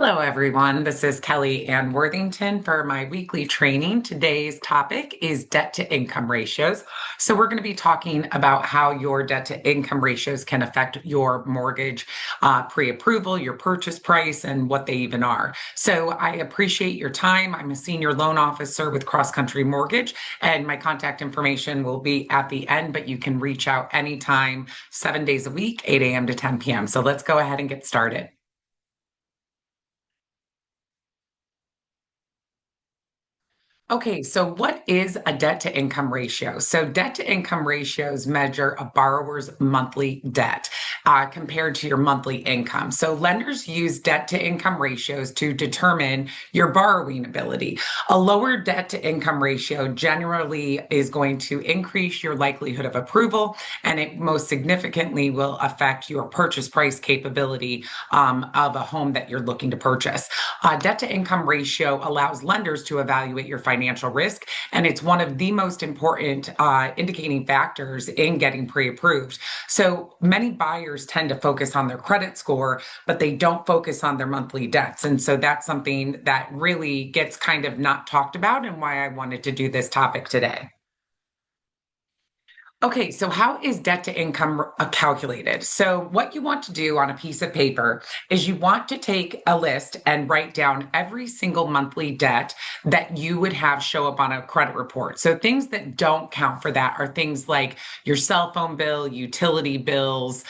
Hello, everyone. This is Kelly Ann Worthington for my weekly training. Today's topic is debt to income ratios. So, we're going to be talking about how your debt to income ratios can affect your mortgage pre approval, your purchase price, and what they even are. So, I appreciate your time. I'm a senior loan officer with Cross Country Mortgage, and my contact information will be at the end, but you can reach out anytime, 7 days a week, 8 a.m. to 10 p.m. So, let's go ahead and get started. Okay, so what is a debt to income ratio? So, debt to income ratios measure a borrower's monthly debt compared to your monthly income. So, lenders use debt to income ratios to determine your borrowing ability. A lower debt to income ratio generally is going to increase your likelihood of approval, and it most significantly will affect your purchase price capability of a home that you're looking to purchase. Debt to income ratio allows lenders to evaluate your financial risk, and it's one of the most important indicating factors in getting pre approved. So many buyers tend to focus on their credit score, but they don't focus on their monthly debts. And so that's something that really gets kind of not talked about, and why I wanted to do this topic today. Okay, so how is debt to income calculated? So, what you want to do on a piece of paper is you want to take a list and write down every single monthly debt that you would have show up on a credit report. So, things that don't count for that are things like your cell phone bill, utility bills,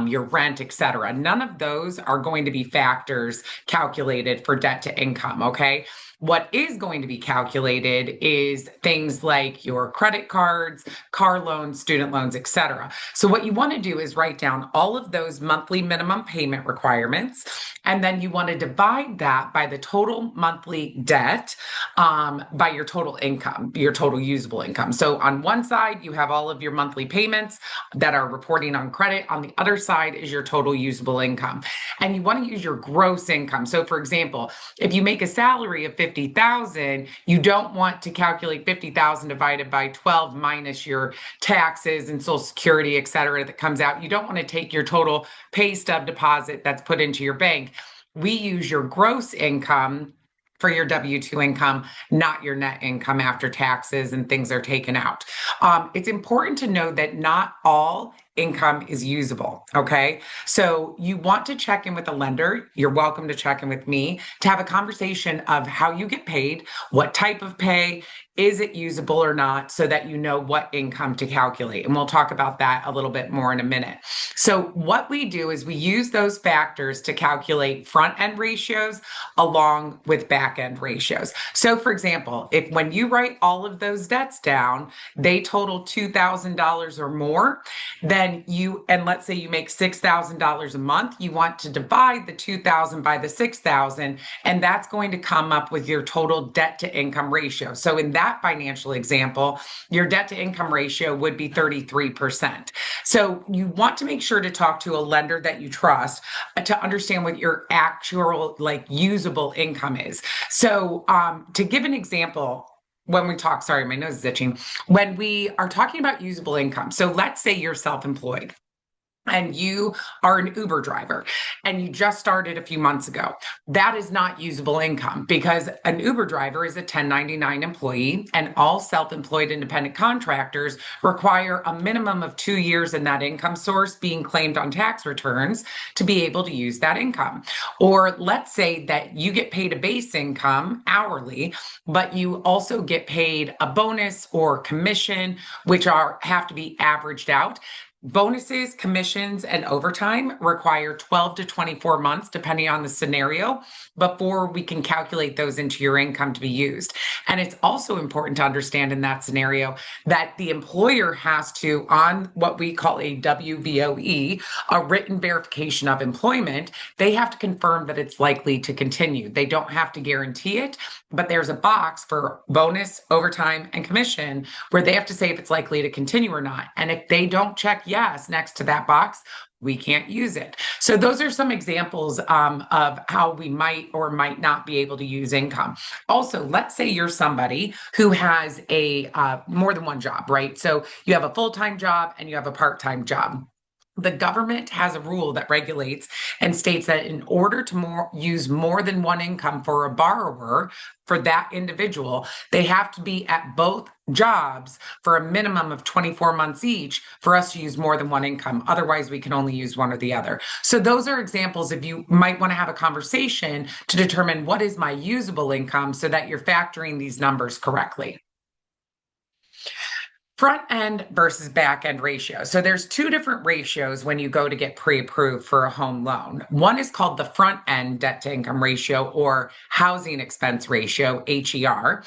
your rent, etc. None of those are going to be factors calculated for debt to income, okay? What is going to be calculated is things like your credit cards, car loans, student loans, etc. So what you want to do is write down all of those monthly minimum payment requirements, and then you want to divide that by the total monthly debt by your total income, your total usable income. So on one side, you have all of your monthly payments that are reporting on credit. On the other side is your total usable income. And you want to use your gross income. So for example, if you make a salary of 50,000, you don't want to calculate 50,000 divided by 12 minus your taxes and social security, et cetera, that comes out. You don't want to take your total pay stub deposit that's put into your bank. We use your gross income for your W 2 income, not your net income after taxes and things are taken out. It's important to know that not all income is usable. Okay. So you want to check in with a lender. You're welcome to check in with me to have a conversation of how you get paid, what type of pay, is it usable or not, so that you know what income to calculate. And we'll talk about that a little bit more in a minute. So, what we do is we use those factors to calculate front end ratios along with back end ratios. So, for example, if when you write all of those debts down, they total $2,000 or more, then and let's say you make $6,000 a month, you want to divide the 2,000 by the 6,000, and that's going to come up with your total debt to income ratio. So in that financial example, your debt to income ratio would be 33%. So you want to make sure to talk to a lender that you trust to understand what your actual like usable income is. So to give an example, when we talk, sorry, my nose is itching. When we are talking about usable income, so let's say you're self employed and you are an Uber driver and you just started a few months ago, that is not usable income because an Uber driver is a 1099 employee, and all self employed independent contractors require a minimum of 2 years in that income source being claimed on tax returns to be able to use that income. Or let's say that you get paid a base income hourly, but you also get paid a bonus or commission, which have to be averaged out. Bonuses, commissions, and overtime require 12 to 24 months, depending on the scenario, before we can calculate those into your income to be used. And it's also important to understand in that scenario that the employer has to, on what we call a WVOE, a written verification of employment, they have to confirm that it's likely to continue. They don't have to guarantee it, but there's a box for bonus, overtime, and commission where they have to say if it's likely to continue or not. And if they don't check yes next to that box, we can't use it. So those are some examples of how we might or might not be able to use income. Also, let's say you're somebody who has a more than one job, right? So you have a full-time job and you have a part-time job. The government has a rule that regulates and states that in order to use more than one income for a borrower, for that individual, they have to be at both jobs for a minimum of 24 months each for us to use more than one income. Otherwise, we can only use one or the other. So those are examples if you might want to have a conversation to determine what is my usable income so that you're factoring these numbers correctly. Front end versus back end ratio. So there's two different ratios when you go to get pre-approved for a home loan. One is called the front end debt to income ratio or housing expense ratio, HER.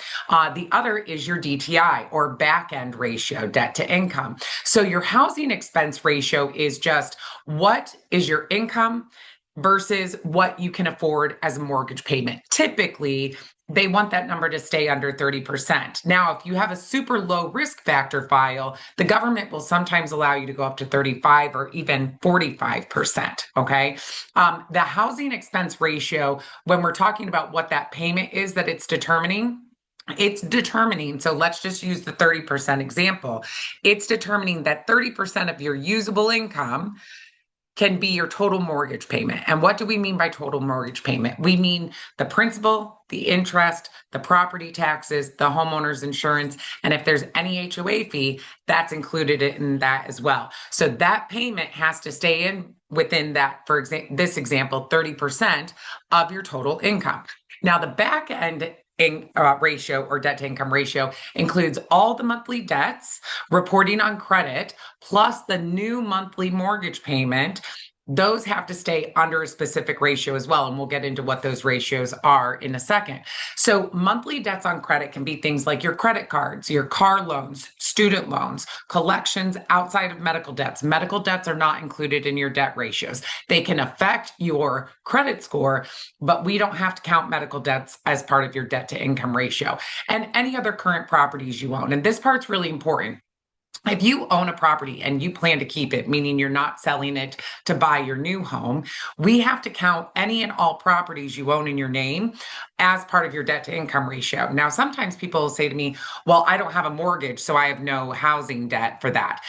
The other is your DTI or back end ratio, debt to income. So your housing expense ratio is just what is your income versus what you can afford as a mortgage payment. Typically, they want that number to stay under 30%. Now, if you have a super low risk factor file, the government will sometimes allow you to go up to 35 or even 45%. Okay. The housing expense ratio, when we're talking about what that payment is that it's determining, so let's just use the 30% example. It's determining that 30% of your usable income can be your total mortgage payment. And what do we mean by total mortgage payment? We mean the principal, the interest, the property taxes, the homeowner's insurance, and if there's any HOA fee, that's included in that as well. So that payment has to stay in within that, for this example, 30% of your total income. Now, the back end ratio or debt to income ratio includes all the monthly debts, reporting on credit, plus the new monthly mortgage payment. Those have to stay under a specific ratio as well. And we'll get into what those ratios are in a second. So monthly debts on credit can be things like your credit cards, your car loans, student loans, collections outside of medical debts. Medical debts are not included in your debt ratios. They can affect your credit score, but we don't have to count medical debts as part of your debt to income ratio. And any other current properties you own. And this part's really important. If you own a property and you plan to keep it, meaning you're not selling it to buy your new home, we have to count any and all properties you own in your name as part of your debt to income ratio. Now, sometimes people will say to me, well, I don't have a mortgage, so I have no housing debt for that.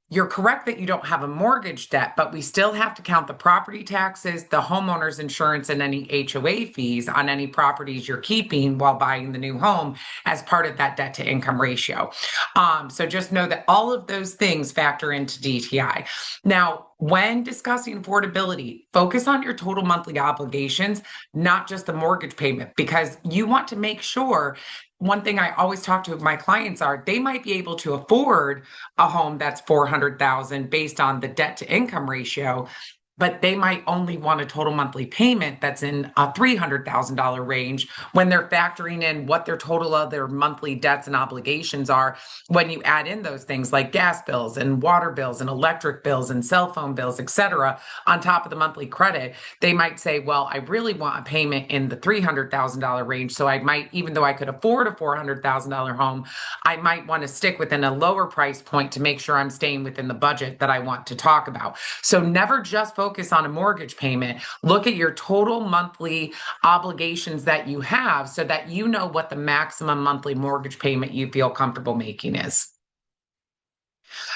You're correct that you don't have a mortgage debt, but we still have to count the property taxes, the homeowner's insurance, and any HOA fees on any properties you're keeping while buying the new home as part of that debt to income ratio. So just know that all of those things factor into DTI. Now, when discussing affordability, focus on your total monthly obligations, not just the mortgage payment, because you want to make sure. One thing I always talk to my clients are they might be able to afford a home that's $400,000 based on the debt to income ratio, but they might only want a total monthly payment that's in a $300,000 range when they're factoring in what their total of their monthly debts and obligations are. When you add in those things like gas bills and water bills and electric bills and cell phone bills, et cetera, on top of the monthly credit, they might say, well, I really want a payment in the $300,000 range. So I might, even though I could afford a $400,000 home, I might want to stick within a lower price point to make sure I'm staying within the budget that I want to talk about. So never just focus on a mortgage payment. Look at your total monthly obligations that you have so that you know what the maximum monthly mortgage payment you feel comfortable making is.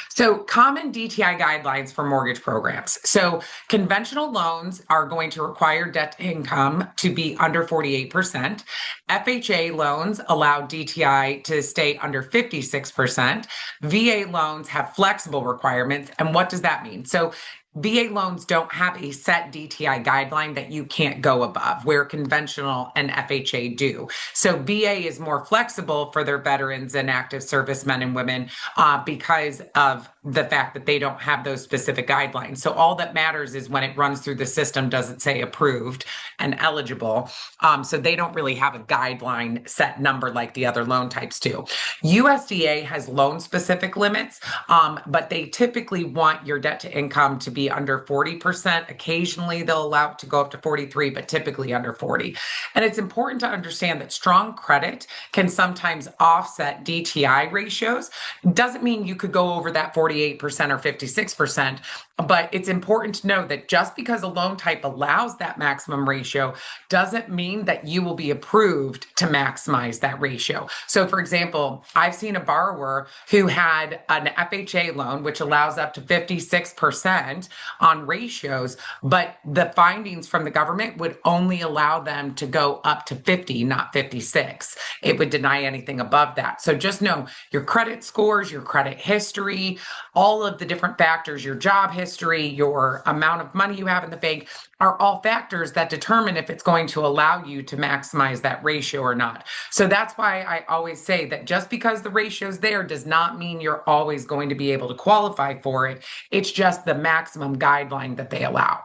So common DTI guidelines for mortgage programs. So conventional loans are going to require debt to income to be under 48%. FHA loans allow DTI to stay under 56%. VA loans have flexible requirements. And what does that mean? So VA loans don't have a set DTI guideline that you can't go above, where conventional and FHA do. So VA is more flexible for their veterans and active servicemen and women because of the fact that they don't have those specific guidelines. So all that matters is when it runs through the system, does it say approved and eligible? So they don't really have a guideline set number like the other loan types do. USDA has loan specific limits, but they typically want your debt to income to be under 40%. Occasionally they'll allow it to go up to 43, but typically under 40. And it's important to understand that strong credit can sometimes offset DTI ratios. Doesn't mean you could go over that 40 48% or 56%. But it's important to know that just because a loan type allows that maximum ratio doesn't mean that you will be approved to maximize that ratio. So, for example, I've seen a borrower who had an FHA loan, which allows up to 56% on ratios, but the findings from the government would only allow them to go up to 50, not 56. It would deny anything above that. So just know your credit scores, your credit history, all of the different factors, your job history, your amount of money you have in the bank are all factors that determine if it's going to allow you to maximize that ratio or not. So that's why I always say that just because the ratio's there does not mean you're always going to be able to qualify for it. It's just the maximum guideline that they allow.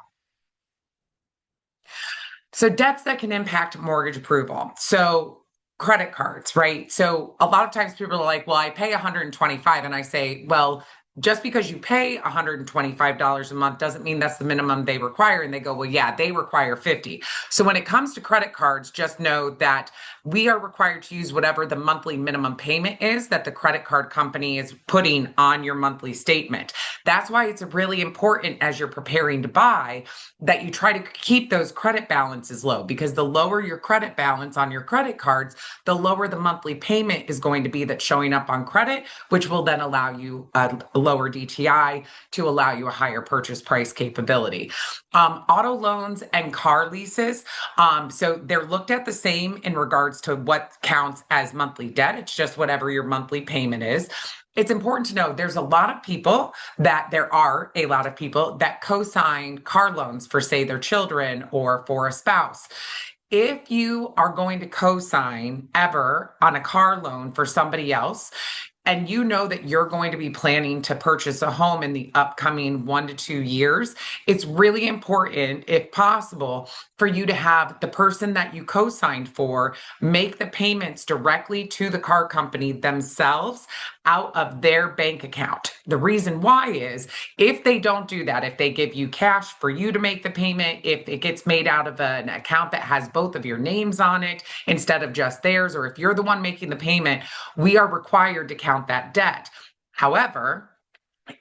So debts that can impact mortgage approval. So credit cards, right? So a lot of times people are like, well, I pay 125, and I say, well, just because you pay $125 a month doesn't mean that's the minimum they require. And they go, well, yeah, they require 50. So when it comes to credit cards, just know that we are required to use whatever the monthly minimum payment is that the credit card company is putting on your monthly statement. That's why it's really important as you're preparing to buy that you try to keep those credit balances low, because the lower your credit balance on your credit cards, the lower the monthly payment is going to be that's showing up on credit, which will then allow you a lower DTI to allow you a higher purchase price capability. Auto loans and car leases, so they're looked at the same in regards to what counts as monthly debt. It's just whatever your monthly payment is. It's important to know there are a lot of people that co-sign car loans for, say, their children or for a spouse. If you are going to co-sign ever on a car loan for somebody else, and you know that you're going to be planning to purchase a home in the upcoming 1 to 2 years, it's really important, if possible, for you to have the person that you co-signed for make the payments directly to the car company themselves out of their bank account. The reason why is if they don't do that, if they give you cash for you to make the payment, if it gets made out of an account that has both of your names on it instead of just theirs, or if you're the one making the payment, we are required to count that debt. However,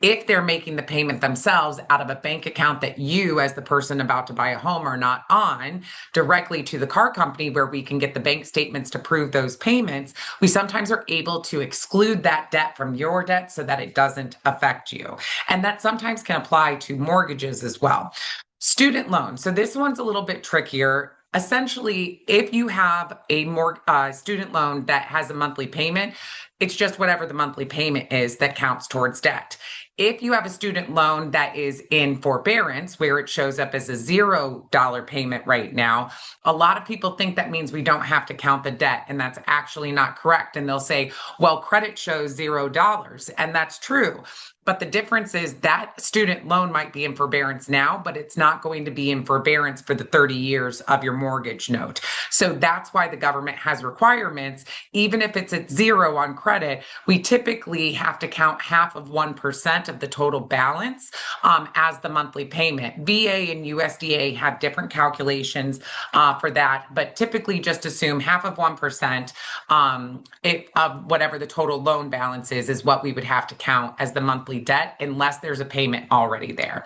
if they're making the payment themselves out of a bank account that you, as the person about to buy a home, are not on, directly to the car company where we can get the bank statements to prove those payments, we sometimes are able to exclude that debt from your debt so that it doesn't affect you. And that sometimes can apply to mortgages as well. Student loans. So this one's a little bit trickier. Essentially, if you have a student loan that has a monthly payment, it's just whatever the monthly payment is that counts towards debt. If you have a student loan that is in forbearance, where it shows up as a $0 payment right now, a lot of people think that means we don't have to count the debt, and that's actually not correct. And they'll say, well, credit shows $0, and that's true. But the difference is that student loan might be in forbearance now, but it's not going to be in forbearance for the 30 years of your mortgage note. So that's why the government has requirements. Even if it's at zero on credit, we typically have to count half of 1% of the total balance as the monthly payment. VA and USDA have different calculations for that, but typically just assume half of 1% of whatever the total loan balance is what we would have to count as the monthly debt, unless there's a payment already there.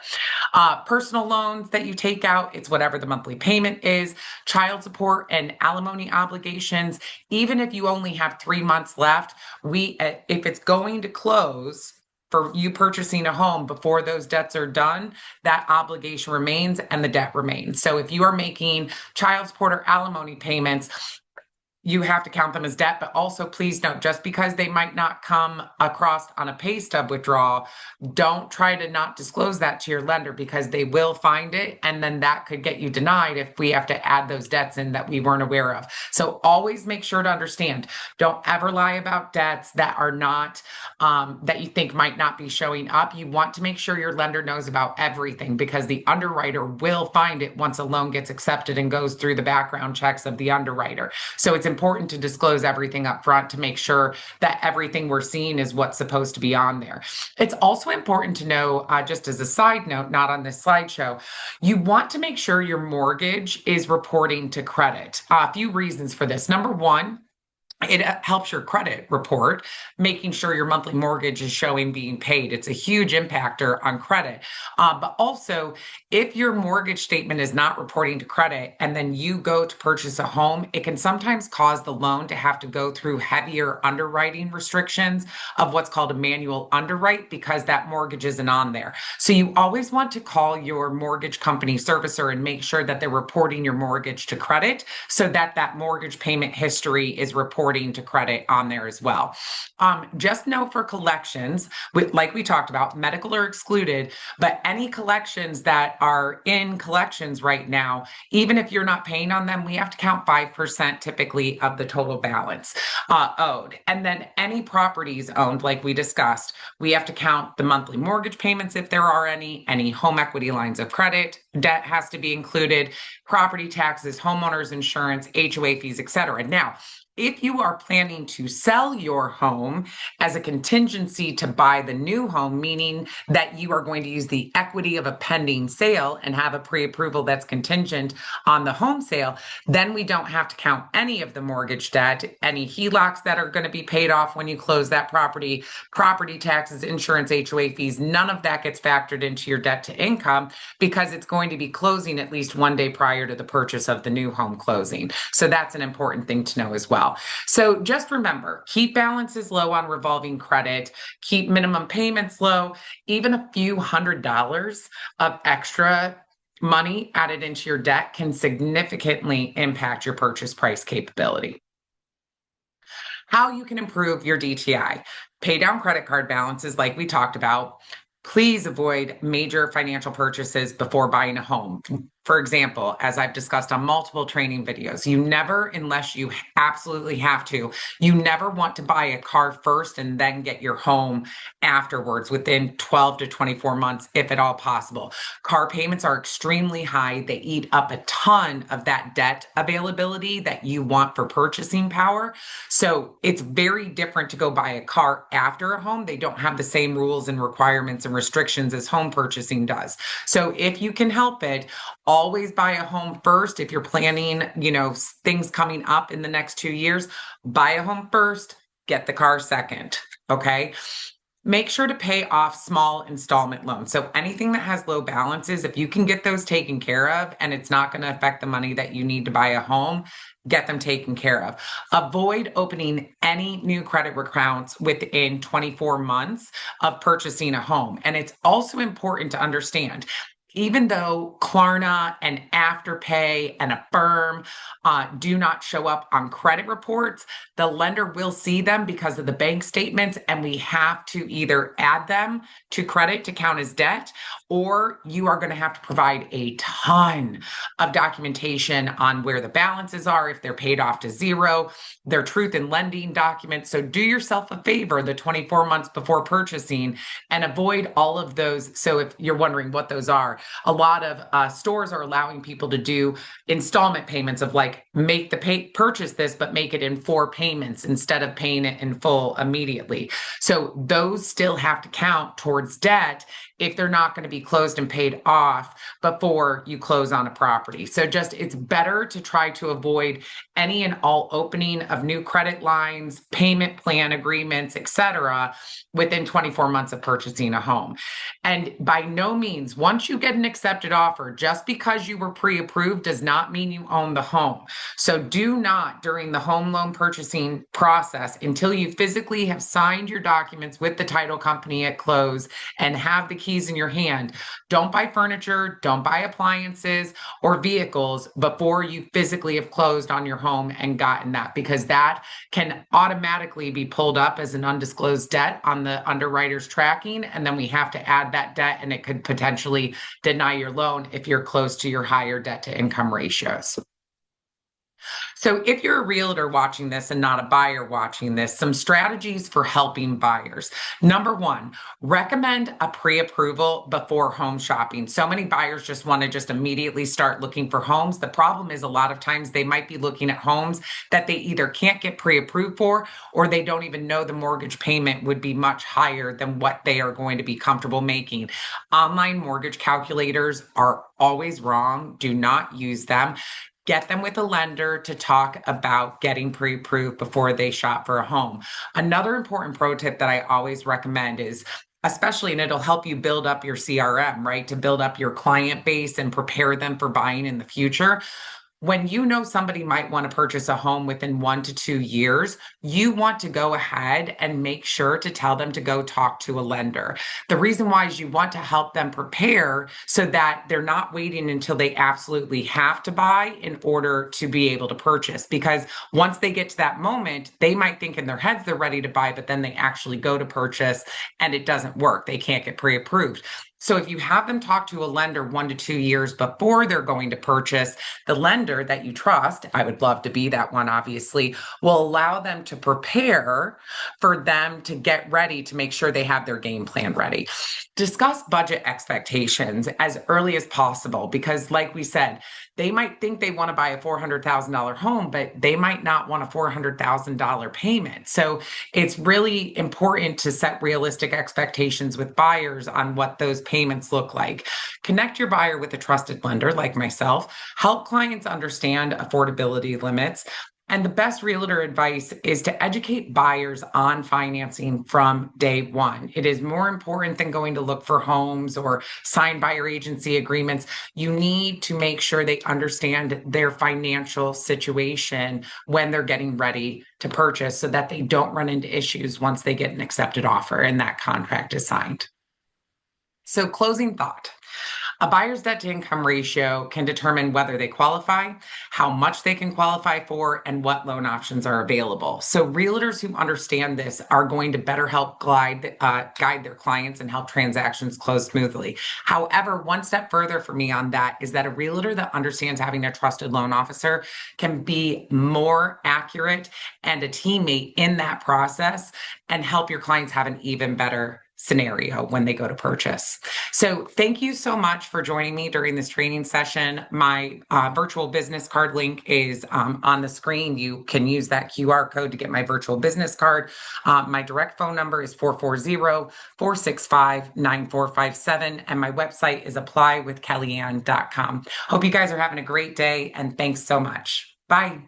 Personal loans that you take out, it's whatever the monthly payment is. Child support and alimony obligations, even if you only have 3 months left, if it's going to close for you purchasing a home before those debts are done, that obligation remains and the debt remains. So if you are making child support or alimony payments, you have to count them as debt. But also, please note, just because they might not come across on a pay stub withdrawal, don't try to not disclose that to your lender, because they will find it, and then that could get you denied if we have to add those debts in that we weren't aware of. So always make sure to understand, don't ever lie about debts that are not that you think might not be showing up. You want to make sure your lender knows about everything, because the underwriter will find it once a loan gets accepted and goes through the background checks of the underwriter. So it's important to disclose everything up front to make sure that everything we're seeing is what's supposed to be on there. It's also important to know, just as a side note, not on this slideshow, you want to make sure your mortgage is reporting to credit. A few reasons for this. Number one, It helps your credit report, making sure your monthly mortgage is showing being paid. It's a huge impactor on credit. But also, if your mortgage statement is not reporting to credit and then you go to purchase a home, it can sometimes cause the loan to have to go through heavier underwriting restrictions of what's called a manual underwrite because that mortgage isn't on there. So you always want to call your mortgage company servicer and make sure that they're reporting your mortgage to credit so that that mortgage payment history is reporting to credit on there as well. Just know for collections, like we talked about, medical are excluded, but any collections that are in collections right now, even if you're not paying on them, we have to count 5% typically of the total balance owed. And then any properties owned, like we discussed, we have to count the monthly mortgage payments if there are any home equity lines of credit, debt has to be included, property taxes, homeowners insurance, HOA fees, etc. Now, if you are planning to sell your home as a contingency to buy the new home, meaning that you are going to use the equity of a pending sale and have a pre-approval that's contingent on the home sale, then we don't have to count any of the mortgage debt, any HELOCs that are going to be paid off when you close that property, property taxes, insurance, HOA fees, none of that gets factored into your debt to income because it's going to be closing at least one day prior to the purchase of the new home closing. So that's an important thing to know as well. So just remember, keep balances low on revolving credit, keep minimum payments low, even a few $100s of extra money added into your debt can significantly impact your purchase price capability. How you can improve your DTI. Pay down credit card balances like we talked about. Please avoid major financial purchases before buying a home. For example, as I've discussed on multiple training videos, you never, unless you absolutely have to, you never want to buy a car first and then get your home afterwards within 12 to 24 months, if at all possible. Car payments are extremely high. They eat up a ton of that debt availability that you want for purchasing power. So it's very different to go buy a car after a home. They don't have the same rules and requirements and restrictions as home purchasing does. So if you can help it, always buy a home first. If you're planning, things coming up in the next 2 years, buy a home first, get the car second. Okay. Make sure to pay off small installment loans. So anything that has low balances, if you can get those taken care of and it's not going to affect the money that you need to buy a home, get them taken care of. Avoid opening any new credit accounts within 24 months of purchasing a home. And it's also important to understand even though Klarna and Afterpay and Affirm do not show up on credit reports, the lender will see them because of the bank statements, and we have to either add them to credit to count as debt, or you are going to have to provide a ton of documentation on where the balances are, if they're paid off to zero, their truth in lending documents. So do yourself a favor the 24 months before purchasing and avoid all of those. So if you're wondering what those are, a lot of stores are allowing people to do installment payments of like make the purchase this, but make it in 4 payments instead of paying it in full immediately. So those still have to count towards debt if they're not going to be closed and paid off before you close on a property. So just it's better to try to avoid any and all opening of new credit lines, payment plan agreements, etc., within 24 months of purchasing a home. And by no means, once you get an accepted offer, just because you were pre-approved does not mean you own the home. So do not, during the home loan purchasing process, until you physically have signed your documents with the title company at close and have the keys in your hand, don't buy furniture, don't buy appliances or vehicles before you physically have closed on your home and gotten that, because that can automatically be pulled up as an undisclosed debt on the underwriter's tracking. And then we have to add that debt, and it could potentially deny your loan if you're close to your higher debt to income ratios. So if you're a realtor watching this and not a buyer watching this, some strategies for helping buyers. Number one, recommend a pre-approval before home shopping. So many buyers just want to just immediately start looking for homes. The problem is a lot of times they might be looking at homes that they either can't get pre-approved for, or they don't even know the mortgage payment would be much higher than what they are going to be comfortable making. Online mortgage calculators are always wrong. Do not use them. Get them with a lender to talk about getting pre-approved before they shop for a home. Another important pro tip that I always recommend is, especially, and it'll help you build up your CRM, right? To build up your client base and prepare them for buying in the future. When you know somebody might want to purchase a home within 1 to 2 years, you want to go ahead and make sure to tell them to go talk to a lender. The reason why is you want to help them prepare so that they're not waiting until they absolutely have to buy in order to be able to purchase. Because once they get to that moment, they might think in their heads they're ready to buy, but then they actually go to purchase and it doesn't work. They can't get pre-approved. So if you have them talk to a lender 1 to 2 years before they're going to purchase, the lender that you trust, I would love to be that one, obviously, will allow them to prepare for them to get ready to make sure they have their game plan ready. Discuss budget expectations as early as possible because, like we said, they might think they want to buy a $400,000 home, but they might not want a $400,000 payment. So it's really important to set realistic expectations with buyers on what those payments look like. Connect your buyer with a trusted lender like myself. Help clients understand affordability limits. And the best realtor advice is to educate buyers on financing from day one. It is more important than going to look for homes or sign buyer agency agreements. You need to make sure they understand their financial situation when they're getting ready to purchase so that they don't run into issues once they get an accepted offer and that contract is signed. So, closing thought. A buyer's debt to income ratio can determine whether they qualify, how much they can qualify for, and what loan options are available. So realtors who understand this are going to better help guide their clients and help transactions close smoothly. However, one step further for me on that is that a realtor that understands having a trusted loan officer can be more accurate and a teammate in that process and help your clients have an even better scenario when they go to purchase. So thank you so much for joining me during this training session. My virtual business card link is on the screen. You can use that QR code to get my virtual business card. My direct phone number is 440-465-9457. And my website is applywithkellyann.com. Hope you guys are having a great day and thanks so much. Bye.